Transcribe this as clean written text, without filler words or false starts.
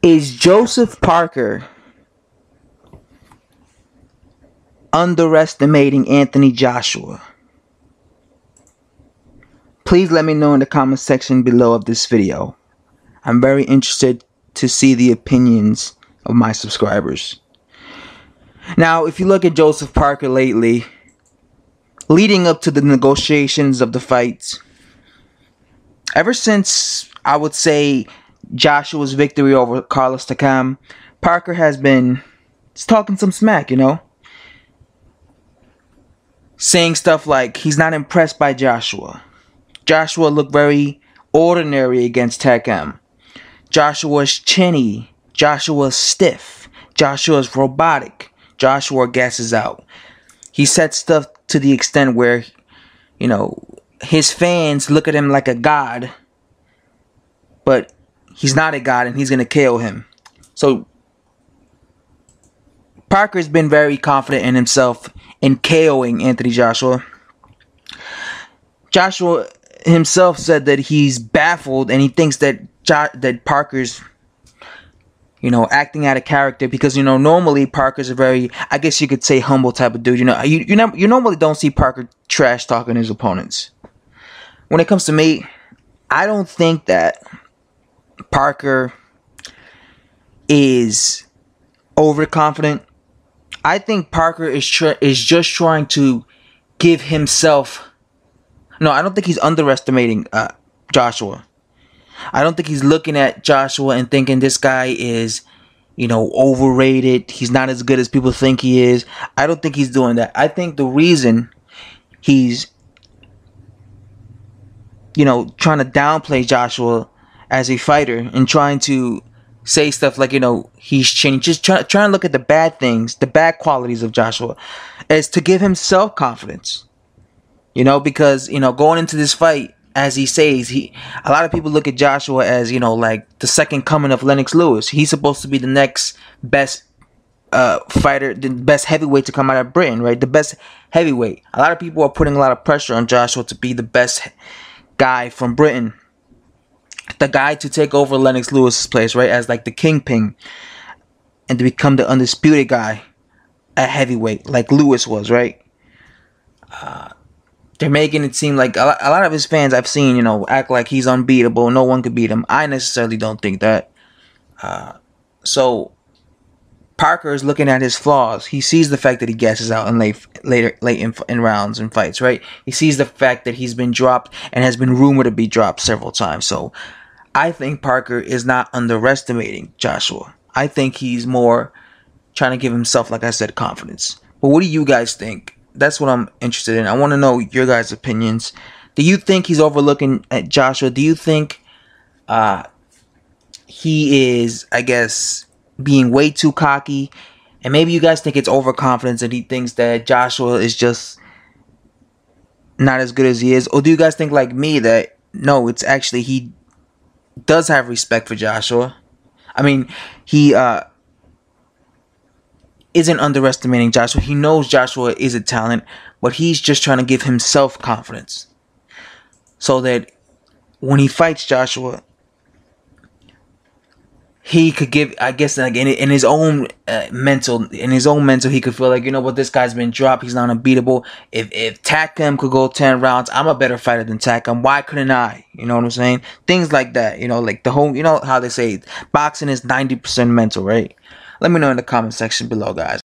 Is Joseph Parker underestimating Anthony Joshua? Please let me know in the comment section below of this video. I'm very interested to see the opinions of my subscribers. Now, if you look at Joseph Parker lately, leading up to the negotiations of the fights, ever since, I would say, Joshua's victory over Carlos Takam, Parker has been talking some smack, saying stuff like he's not impressed by Joshua. Joshua looked very ordinary against Takam. Joshua's chinny. Joshua's stiff. Joshua's robotic. Joshua gasses out. He said stuff to the extent where, his fans look at him like a god, but he's not a god and he's going to KO him. So Parker's been very confident in himself in KOing Anthony Joshua. Joshua himself said that he's baffled and he thinks that Parker's acting out of character because normally Parker's a very, I guess you could say, humble type of dude. You normally don't see Parker trash talking his opponents. When it comes to me, I don't think that Parker is overconfident. I think Parker is just trying to give himself. No, I don't think he's underestimating Joshua. I don't think he's looking at Joshua and thinking this guy is, overrated. He's not as good as people think he is. I don't think he's doing that. I think the reason he's, trying to downplay Joshua as a fighter and trying to say stuff like, he's changed, just trying to look at the bad things, the bad qualities of Joshua, is to give him self-confidence. Because, going into this fight, as he says, a lot of people look at Joshua as, like the second coming of Lennox Lewis. He's supposed to be the next best fighter, the best heavyweight to come out of Britain, right? The best heavyweight. A lot of people are putting a lot of pressure on Joshua to be the best guy from Britain. The guy to take over Lennox Lewis's place, right? As like the kingpin. And to become the undisputed guy at heavyweight, like Lewis was, right? They're making it seem like a lot of his fans I've seen, act like he's unbeatable. No one could beat him. I necessarily don't think that. So Parker is looking at his flaws. He sees the fact that he gasses out in late in rounds and fights, right? He sees the fact that he's been dropped and has been rumored to be dropped several times. So I think Parker is not underestimating Joshua. I think he's more trying to give himself, like I said, confidence. But what do you guys think? That's what I'm interested in. I want to know your guys' opinions. Do you think he's overlooking at Joshua? Do you think he is, I guess, being way too cocky? And maybe you guys think it's overconfidence and he thinks that Joshua is just not as good as he is? Or do you guys think like me that, no, it's actually he does have respect for Joshua? I mean, he isn't underestimating Joshua. He knows Joshua is a talent, but he's just trying to give himself confidence so that when he fights Joshua, he could give, I guess, like in his own mental, he could feel like, what, this guy's been dropped. He's not unbeatable. If Takam could go 10 rounds, I'm a better fighter than Takam. Why couldn't I? You know what I'm saying? Things like that. Like the whole, how they say boxing is 90% mental, right? Let me know in the comment section below, guys.